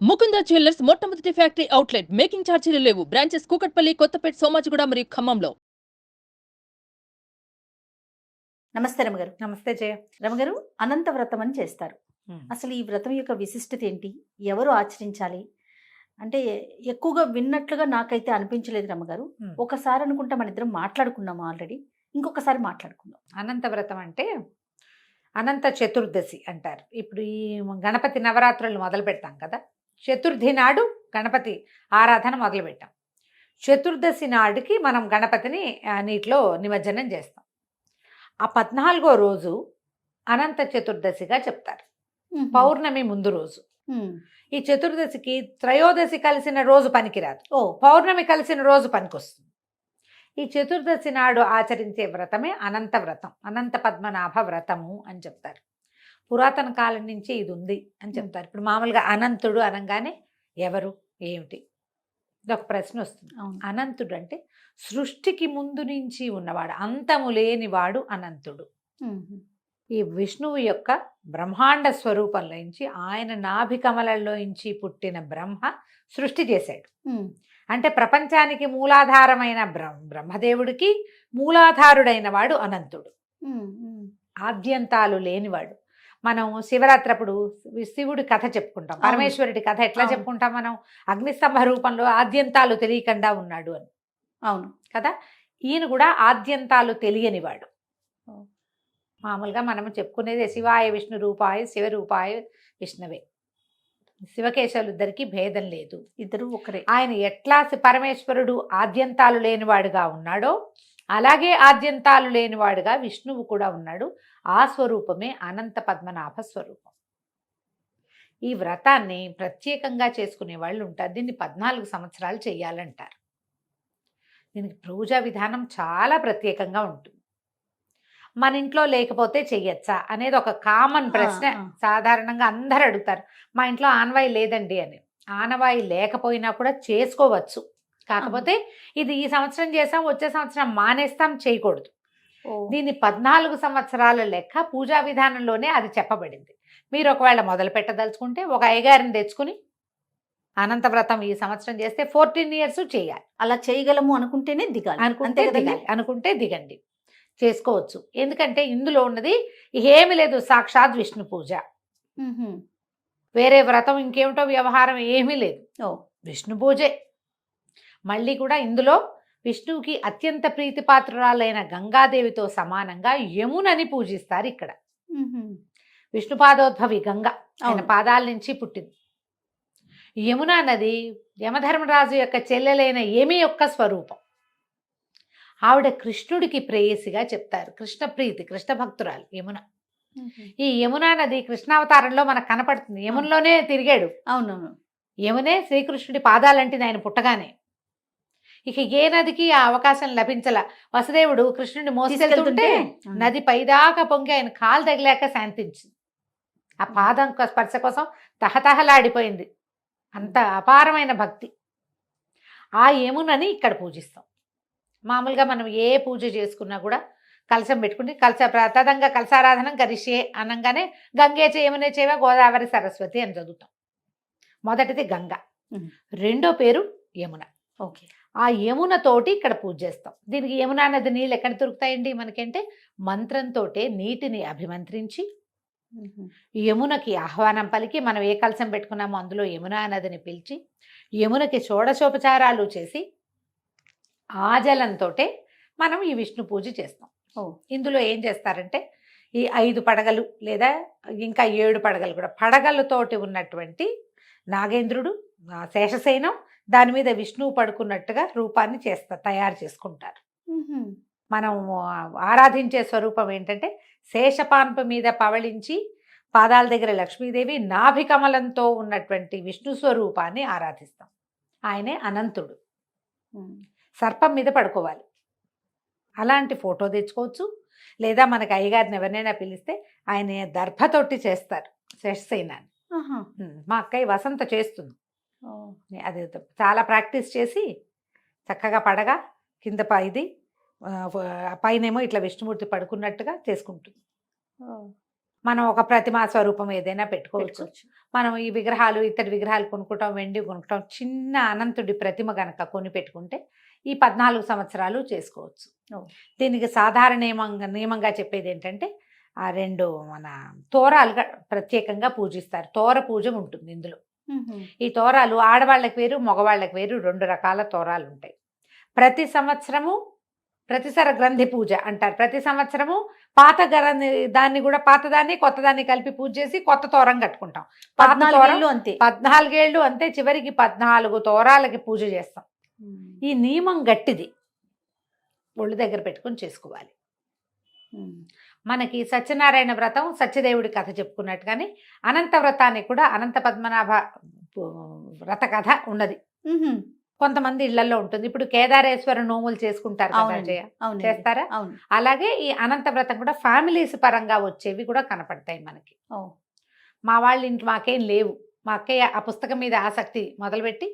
Mukunda jewellers మొట్టమొదటి factory outlet. Making ఛార్జీలు లేవు. బ్రాంచెస్ కూకట్పల్లి, కొత్తపేట, సోమాజిగూడ మరియు ఖమ్మంలో. నమస్తే రమగారు. నమస్తే జయ. రమగారు, అనంత వ్రతం అని చేస్తారు. అసలు ఈ వ్రతం యొక్క విశిష్టత ఏంటి? ఎవరు ఆచరించాలి? అంటే ఎక్కువగా విన్నట్లుగా నాకైతే అనిపించలేదు రమగారు. ఒకసారి అనుకుంటా మన ఇద్దరం మాట్లాడుకున్నాము ఆల్రెడీ. ఇంకొకసారి మాట్లాడుకుందాం. అనంత వ్రతం అంటే అనంత చతుర్దశి అంటారు. ఇప్పుడు ఈ గణపతి నవరాత్రులు మొదలు పెడతాం కదా, చతుర్థి నాడు గణపతి ఆరాధన మొదలు పెట్టాం. చతుర్దశి నాడుకి మనం గణపతిని నీటిలో నిమజ్జనం చేస్తాం. ఆ 14వ రోజు అనంత చతుర్దశిగా చెప్తారు. పౌర్ణమి ముందు రోజు. ఈ చతుర్దశికి త్రయోదశి కలిసిన రోజు పనికిరాదు, పౌర్ణమి కలిసిన రోజు పనికొస్తుంది. ఈ చతుర్దశి నాడు ఆచరించే వ్రతమే అనంత వ్రతం, అనంత పద్మనాభ వ్రతము అని చెప్తారు. పురాతన కాలం నుంచి ఇది ఉంది అని చెప్తారు. ఇప్పుడు మామూలుగా అనంతుడు అనగానే ఎవరు, ఏమిటి, ఇది ఒక ప్రశ్న వస్తుంది. అనంతుడు అంటే సృష్టికి ముందు నుంచి ఉన్నవాడు, అంతము లేనివాడు అనంతుడు. ఈ విష్ణువు యొక్క బ్రహ్మాండ స్వరూపంలోంచి, ఆయన నాభి కమలంలోంచి పుట్టిన బ్రహ్మ సృష్టి చేశాడు. అంటే ప్రపంచానికి మూలాధారమైన బ్రహ్మదేవుడికి మూలాధారుడైన వాడు అనంతుడు, ఆద్యంతాలు లేనివాడు. మనం శివరాత్రి అప్పుడు శివుడి కథ చెప్పుకుంటాం, పరమేశ్వరుడి కథ ఎట్లా చెప్పుకుంటాం మనం? అగ్నిస్తంభ రూపంలో ఆద్యంతాలు తెలియకుండా ఉన్నాడు అని. అవును కదా, ఈయన కూడా ఆద్యంతాలు తెలియనివాడు. మామూలుగా మనం చెప్పుకునేది శివాయ విష్ణు రూపాయ శివరూపాయ విష్ణవే. శివకేశవులు ఇద్దరికి భేదం లేదు, ఇద్దరు ఒకరే. ఆయన ఎట్లా పరమేశ్వరుడు ఆద్యంతాలు లేనివాడుగా ఉన్నాడో, అలాగే ఆద్యంతాలు లేనివాడుగా విష్ణువు కూడా ఉన్నాడు. ఆ స్వరూపమే అనంత పద్మనాభ స్వరూపం. ఈ వ్రతాన్ని ప్రత్యేకంగా చేసుకునే వాళ్ళు ఉంటారు. దీన్ని 14 సంవత్సరాలు చేయాలంటారు. దీనికి పూజా విధానం చాలా ప్రత్యేకంగా ఉంటుంది. మన ఇంట్లో లేకపోతే చెయ్యొచ్చా అనేది ఒక కామన్ ప్రశ్న సాధారణంగా అందరు అడుగుతారు. మా ఇంట్లో ఆనవాయి లేదండి అని. ఆనవాయి లేకపోయినా కూడా చేసుకోవచ్చు. కాకపోతే ఇది ఈ సంవత్సరం చేసాం, వచ్చే సంవత్సరం మానేస్తాం, చేయకూడదు. దీన్ని 14 సంవత్సరాల లెక్క పూజా విధానంలోనే అది చెప్పబడింది. మీరు ఒకవేళ మొదలు పెట్టదలుచుకుంటే ఒక అయ్యగారిని తెచ్చుకుని అనంత వ్రతం ఈ సంవత్సరం చేస్తే 14 years చేయాలి. అలా చేయగలము అనుకుంటేనే దిగాలి. అనుకుంటే దిగండి, చేసుకోవచ్చు. ఎందుకంటే ఇందులో ఉన్నది ఏమి లేదు, సాక్షాత్ విష్ణు పూజ. వేరే వ్రతం ఇంకేమిటో వ్యవహారం ఏమీ లేదు, విష్ణు పూజే. మళ్ళీ కూడా ఇందులో విష్ణువుకి అత్యంత ప్రీతిపాత్రురాలైన గంగాదేవితో సమానంగా యమునని పూజిస్తారు. ఇక్కడ విష్ణుపాదోద్భవి గంగ, ఆయన పాదాల నుంచి పుట్టింది. యమునా నది యమధర్మరాజు యొక్క చెల్లెలైన యమి యొక్క స్వరూపం. ఆవిడ కృష్ణుడికి ప్రేయసిగా చెప్తారు. కృష్ణ ప్రీతి, కృష్ణ భక్తురాలు యమున. ఈ యమునా నది కృష్ణావతారంలో మనకు కనపడుతుంది. యమునలోనే తిరిగాడు. అవునవును, యమునే శ్రీకృష్ణుడి పాదాలంటిది ఆయన పుట్టగానే. ఇక ఏ నదికి ఆ అవకాశం లభించల. వసుదేవుడు కృష్ణుడిని మోసుకెళ్తుంటే నది పైదాకా పొంగి ఆయన కాలు తగిలాక శాంతించింది. ఆ పాదం స్పర్శ కోసం తహతహలాడిపోయింది. అంత అపారమైన భక్తి. ఆ యమునని ఇక్కడ పూజిస్తాం. మామూలుగా మనం ఏ పూజ చేసుకున్నా కూడా కలశం పెట్టుకుని తదంగా కలశారాధనం కరిష్యే అనగానే గంగే యమునే చేవ గోదావరి సరస్వతి అని చదువుతాం. మొదటిది గంగ, రెండో పేరు యమున. ఓకే, ఆ యమునతోటి ఇక్కడ పూజ చేస్తాం. దీనికి యమునా నది నీళ్ళు ఎక్కడ దొరుకుతాయండి మనకంటే? మంత్రంతో నీటిని అభిమంత్రించి యమునకి ఆహ్వానం పలికి, మనం ఏ కలశం పెట్టుకున్నామో అందులో యమునా నదిని పిలిచి యమునకి షోడశోపచారాలు చేసి ఆ జలంతో మనం ఈ విష్ణు పూజ చేస్తాం. ఇందులో ఏం చేస్తారంటే ఈ 5 పడగలు లేదా ఇంకా 7 పడగలు కూడా, పడగలతోటి ఉన్నటువంటి నాగేంద్రుడు, శేషశయనం, దాని మీద విష్ణువు పడుకున్నట్టుగా రూపాన్ని తయారు చేసుకుంటారు. మనం ఆరాధించే స్వరూపం ఏంటంటే శేషపాన్పు మీద పవళించి పాదాల దగ్గర లక్ష్మీదేవి, నాభి కమలంతో ఉన్నటువంటి విష్ణు స్వరూపాన్ని ఆరాధిస్తాం. ఆయనే అనంతుడు. సర్పం మీద పడుకోవాలి. అలాంటి ఫోటో తెచ్చుకోవచ్చు. లేదా మనకి అయ్యగారిని ఎవరినైనా పిలిస్తే ఆయన దర్భతోటి చేస్తారు శేషశయనాన్ని. మా అక్కయ్య వసంత చేస్తుంది. అది చాలా ప్రాక్టీస్ చేసి చక్కగా పడగా కింద ఇది పైనేమో ఇట్లా విష్ణుమూర్తి పడుకున్నట్టుగా చేసుకుంటుంది. మనం ఒక ప్రతిమా స్వరూపం ఏదైనా పెట్టుకోవచ్చు. మనం ఈ విగ్రహాలు ఇతడి విగ్రహాలు కొనుక్కుంటాం, వెండి కొనుక్కుంటాం, చిన్న అనంతుడి ప్రతిమ గనక కొని పెట్టుకుంటే ఈ 14 సంవత్సరాలు చేసుకోవచ్చు. దీనికి సాధారణ నియమంగా చెప్పేది ఏంటంటే ఆ 2 మన తోరాలుగా ప్రత్యేకంగా పూజిస్తారు. తోర పూజ ఉంటుంది ఇందులో. ఈ తోరాలు ఆడవాళ్ళకి వేరు, మగవాళ్ళకి వేరు 2 రకాల తోరాలు ఉంటాయి. ప్రతి సంవత్సరము ప్రతిసర గ్రంథి పూజ అంటారు. ప్రతి సంవత్సరము పాత గ్రంథి దాన్ని కూడా పాతదాన్ని కొత్తదాన్ని కలిపి పూజ చేసి కొత్త తోరం కట్టుకుంటాం. 14 అంతే. 14 ఏళ్ళు అంతే. చివరికి 14 తోరాలకి పూజ చేస్తాం. ఈ నియమం గట్టిది, ఒళ్ళు దగ్గర పెట్టుకుని చేసుకోవాలి. మనకి సత్యనారాయణ వ్రతం సత్యదేవుడి కథ చెప్పుకున్నట్టుగానే అనంత వ్రతానికి కూడా అనంత పద్మనాభ వ్రత కథ ఉన్నది. కొంతమంది ఇళ్లలో ఉంటుంది. ఇప్పుడు కేదారేశ్వర నోములు చేసుకుంటారు కదా జయ, చేస్తారా? అలాగే ఈ అనంత వ్రతం కూడా ఫ్యామిలీస్ పరంగా వచ్చేవి కూడా కనపడతాయి మనకి. మా వాళ్ళ ఇంట్లో మాకేం లేవు. మా అక్కయ్య ఆ పుస్తకం మీద ఆసక్తి మొదలుపెట్టి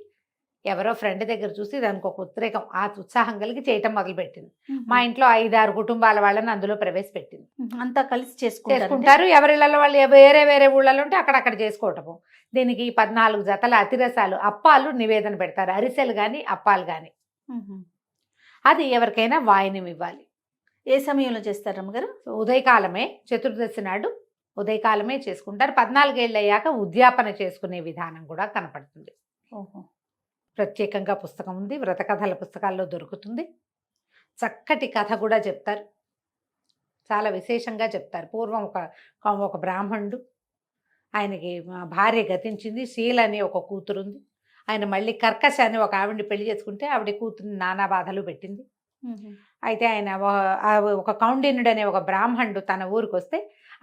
ఎవరో ఫ్రెండ్ దగ్గర చూసి దానికి ఒక ఉద్రేకం, ఆ ఉత్సాహం కలిగి చేయటం మొదలుపెట్టింది. మా ఇంట్లో 5-6 కుటుంబాల వాళ్ళని అందులో ప్రవేశపెట్టింది. అంతా కలిసి చేసుకుంటారు. ఎవరిళ్ళలో వాళ్ళు వేరే వేరే ఊళ్ళలో ఉంటే అక్కడక్కడ చేసుకోవటము. దీనికి 14 జతల అతిరసాలు, అప్పాలు నివేదన పెడతారు. అరిసెలు కానీ అప్పాలు కానీ. అది ఎవరికైనా వాయినం ఇవ్వాలి. ఏ సమయంలో చేస్తారు అమ్మగారు? ఉదయకాలమే, చతుర్దశి నాడు ఉదయకాలమే చేసుకుంటారు. 14 ఏళ్ళు అయ్యాక ఉద్యాపన చేసుకునే విధానం కూడా కనపడుతుంది. ప్రత్యేకంగా పుస్తకం ఉంది. వ్రత కథల పుస్తకాల్లో దొరుకుతుంది. చక్కటి కథ కూడా చెప్తారు. చాలా విశేషంగా చెప్తారు. పూర్వం ఒక బ్రాహ్మణుడు, ఆయనకి భార్య గతించింది. శీల అని ఒక కూతురుంది. ఆయన మళ్ళీ కర్కశ అని ఒక ఆవిడని పెళ్లి చేసుకుంటే ఆవిడ కూతురుని నానా బాధలు పెట్టింది. అయితే ఆయన ఒక కౌండిన్యుడు అనే ఒక బ్రాహ్మణుడు తన ఊరికి వస్తే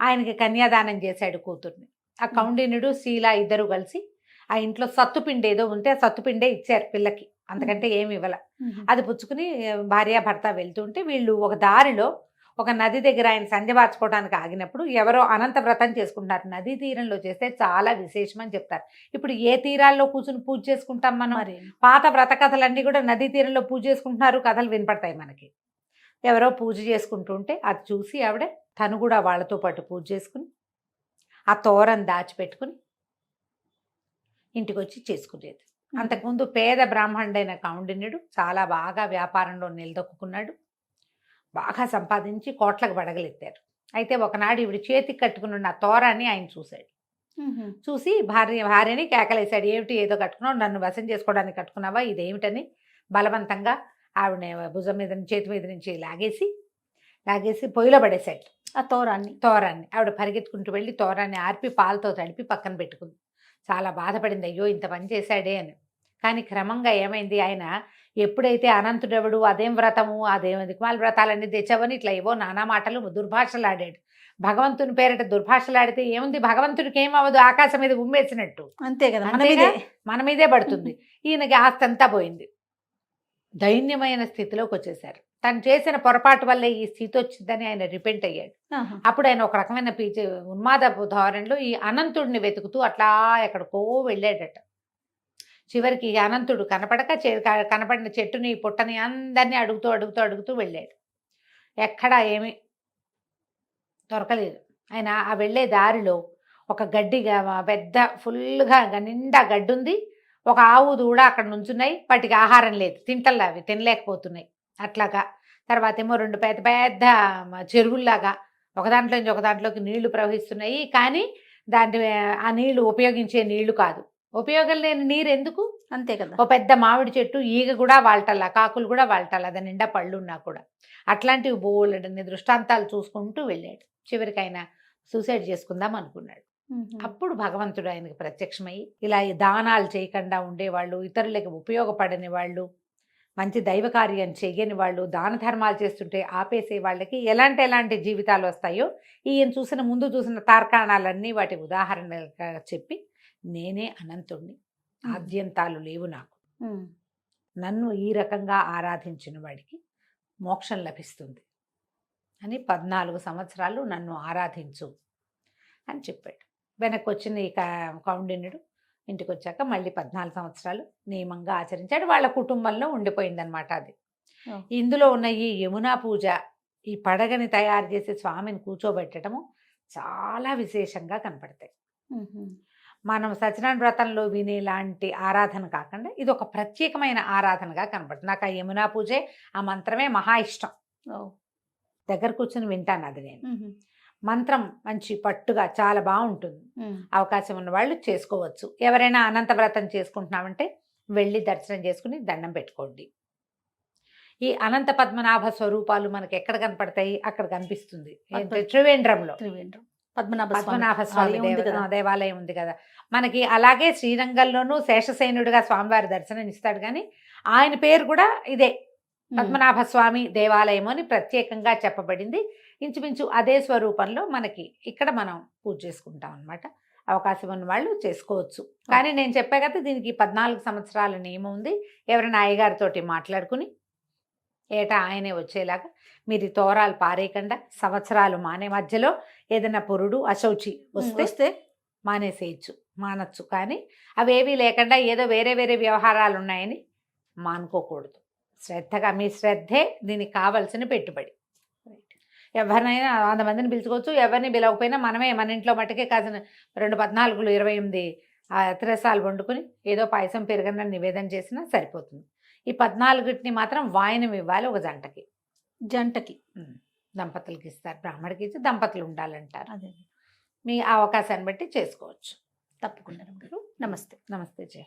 ఆయనకి కన్యాదానం చేశాడు కూతుర్ని. ఆ కౌండిన్యుడు శీల ఇద్దరు కలిసి ఆ ఇంట్లో సత్తుపిండి ఏదో ఉంటే ఆ సత్తుపిండే ఇచ్చారు పిల్లకి, అంతకంటే ఏమి ఇవ్వాల. అది పుచ్చుకుని భార్యాభర్త వెళ్తుంటే వీళ్ళు ఒక దారిలో ఒక నది దగ్గర ఆయన సంధ్య మార్చుకోవడానికి ఆగినప్పుడు ఎవరో అనంత వ్రతం చేసుకుంటారు. నదీ తీరంలో చేస్తే చాలా విశేషమని చెప్తారు. ఇప్పుడు ఏ తీరాల్లో కూర్చుని పూజ చేసుకుంటాం మనం? పాత వ్రత కథలన్నీ కూడా నదీ తీరంలో పూజ చేసుకుంటున్నారు, కథలు వినపడతాయి మనకి. ఎవరో పూజ చేసుకుంటుంటే అది చూసి ఆవిడ తను కూడా వాళ్ళతో పాటు పూజ చేసుకుని ఆ తోరం దాచిపెట్టుకుని ఇంటికి వచ్చి చేసుకునేది. అంతకుముందు పేద బ్రాహ్మణుడైన కౌండిన్యుడు చాలా బాగా వ్యాపారంలో నిలదొక్కున్నాడు. బాగా సంపాదించి కోట్లకు బడగలెత్తారు. అయితే ఒకనాడు ఈవిడ చేతికి కట్టుకుని ఉన్న తోరాన్ని ఆయన చూశాడు. చూసి భార్యని కేకలేశాడు. ఏమిటి ఏదో కట్టుకున్నావు, నన్ను వశం చేసుకోవడానికి కట్టుకున్నావా, ఇదేమిటని బలవంతంగా ఆవిడ భుజం మీద చేతి మీద నుంచి లాగేసి పొయ్యిలో పడేశాడు ఆ తోరాన్ని. ఆవిడ పరిగెత్తుకుంటూ వెళ్ళి తోరాన్ని ఆర్పి పాలతో తడిపి పక్కన పెట్టుకుంది. చాలా బాధపడింది, అయ్యో ఇంత పని చేశాడే అని. కానీ క్రమంగా ఏమైంది, ఆయన ఎప్పుడైతే అనంతుడెవడు, అదేం వ్రతము, అదేం దిక్మాల వ్రతాలన్నీ తెచ్చావని ఇట్లా ఏవో నానా మాటలు దుర్భాషలాడాడు. భగవంతుని పేరిట దుర్భాషలాడితే ఏముంది, భగవంతుడికి ఏమవ్వదు, ఆకాశం మీద ఉమ్మేసినట్టు. అంతే కదా, మన మీదే పడుతుంది. ఈయనకి ఆస్తి అంతా పోయింది. దైన్యమైన స్థితిలోకి వచ్చేసారు. తను చేసిన పొరపాటు వల్లే ఈ స్థితి వచ్చిందని ఆయన రిపెంట్ అయ్యాడు. అప్పుడు ఆయన ఒక రకమైన ఉన్మాదపు ధోరణిలో ఈ అనంతుడిని వెతుకుతూ అట్లా ఎక్కడికో వెళ్ళాడట. చివరికి అనంతుడు కనపడిన చెట్టుని పుట్టని అందరినీ అడుగుతూ వెళ్ళాడు. ఎక్కడా ఏమీ దొరకలేదు. ఆయన ఆ వెళ్ళే దారిలో ఒక గడ్డిగా పెద్ద ఫుల్గా నిండా గడ్డి ఉంది. ఒక ఆవు దూడ అక్కడ నుంచున్నాయి. వాటికి ఆహారం లేదు, తింటల్లా అవి తినలేకపోతున్నాయి. అట్లాగా తర్వాత ఏమో 2 పెద్ద పెద్ద చెరువుల్లాగా ఒక దాంట్లోకి నీళ్లు ప్రవహిస్తున్నాయి. కానీ ఆ నీళ్లు ఉపయోగించే నీళ్లు కాదు. ఉపయోగం లేని నీరు ఎందుకు? అంతే కదా. ఓ పెద్ద మామిడి చెట్టు, ఈగ కూడా వాళ్టల్లా, కాకులు కూడా వాళ్టల్లా, అది నిండా పళ్ళున్నా కూడా. అట్లాంటివి బోలెడన్ని దృష్టాంతాలు చూసుకుంటూ వెళ్ళాడు. చివరికి ఆయన సూసైడ్ చేసుకుందాం అనుకున్నాడు. అప్పుడు భగవంతుడు ఆయనకు ప్రత్యక్షమయ్యి, ఇలా దానాలు చేయకుండా ఉండేవాళ్ళు, ఇతరులకు ఉపయోగపడని వాళ్ళు, మంచి దైవ కార్యం చేయని వాళ్ళు, దాన ధర్మాలు చేస్తుంటే ఆపేసే వాళ్ళకి ఎలాంటి జీవితాలు వస్తాయో ఈయన ముందు చూసిన తార్కాణాలన్నీ వాటి ఉదాహరణగా చెప్పి, నేనే అనంతుణ్ణి, ఆద్యంతాలు లేవు నాకు, నన్ను ఈ రకంగా ఆరాధించిన వాడికి మోక్షం లభిస్తుంది అని 14 సంవత్సరాలు నన్ను ఆరాధించు అని చెప్పాడు. వెనక్కి వచ్చిన ఈ కౌండిన్యుడు ఇంటికి వచ్చాక మళ్ళీ 14 సంవత్సరాలు నియమంగా ఆచరించాడు. వాళ్ళ కుటుంబంలో ఉండిపోయిందనమాట అది. ఇందులో ఉన్న ఈ యమునా పూజ, ఈ పడగని తయారు చేసి స్వామిని కూర్చోబెట్టడము చాలా విశేషంగా కనపడతాయి. మనం సత్యనారాయణ వ్రతంలో వినేలాంటి ఆరాధన కాకుండా ఇది ఒక ప్రత్యేకమైన ఆరాధనగా కనపడుతుంది. నాకు ఆ యమునా పూజే, ఆ మంత్రమే మహా ఇష్టం. దగ్గర కూర్చొని వింటాను అది నేను. మంత్రం మంచి పట్టుగా చాలా బాగుంటుంది. అవకాశం ఉన్న వాళ్ళు చేసుకోవచ్చు. ఎవరైనా అనంత వ్రతం చేసుకుంటున్నామంటే వెళ్ళి దర్శనం చేసుకుని దండం పెట్టుకోండి. ఈ అనంత పద్మనాభ స్వరూపాలు మనకి ఎక్కడ కనపడతాయి? అక్కడ కనిపిస్తుంది. త్రివేంద్రంలో పద్మనాభ స్వామి దేవాలయం ఉంది కదా మనకి. అలాగే శ్రీరంగంలోనూ శేషసేనుడిగా స్వామివారి దర్శనం ఇస్తాడు, కానీ ఆయన పేరు కూడా ఇదే పద్మనాభ స్వామి దేవాలయం అని ప్రత్యేకంగా చెప్పబడింది. ఇంచుమించు అదే స్వరూపంలో మనకి ఇక్కడ మనం పూజ చేసుకుంటాం అన్నమాట. అవకాశం ఉన్న వాళ్ళు చేసుకోవచ్చు. కానీ నేను చెప్పా కదా దీనికి 14 సంవత్సరాల నియమం ఉంది. ఎవరైనా అయ్యగారితోటి మాట్లాడుకుని ఏటా ఆయనే వచ్చేలాగా మీరు తోరాలు పారేయకుండా సంవత్సరాలు మానే మధ్యలో ఏదైనా పురుడు అశౌచి వస్తే మానొచ్చు. కానీ అవేవీ లేకుండా ఏదో వేరే వేరే వ్యవహారాలు ఉన్నాయని మానుకోకూడదు. శ్రద్ధగా మీ శ్రద్ధే దీనికి కావాల్సిన పెట్టుబడి. ఎవరినైనా 100 మందిని పిలుచుకోవచ్చు. ఎవరిని పిలవకపోయినా మనమే మన ఇంట్లో మట్టుకే కాసిన 2 14 28 అతిరసాలు వండుకుని ఏదో పాయసం పెరుగన్న నివేదన చేసినా సరిపోతుంది. ఈ 14ని మాత్రం వాయనం ఇవ్వాలి ఒక జంటకి. దంపతులకి ఇస్తారు, బ్రాహ్మడికి ఇచ్చి దంపతులు ఉండాలంటారు. అదే మీ అవకాశాన్ని బట్టి చేసుకోవచ్చు. తప్పకుండా. నమస్తే. నమస్తే జయ.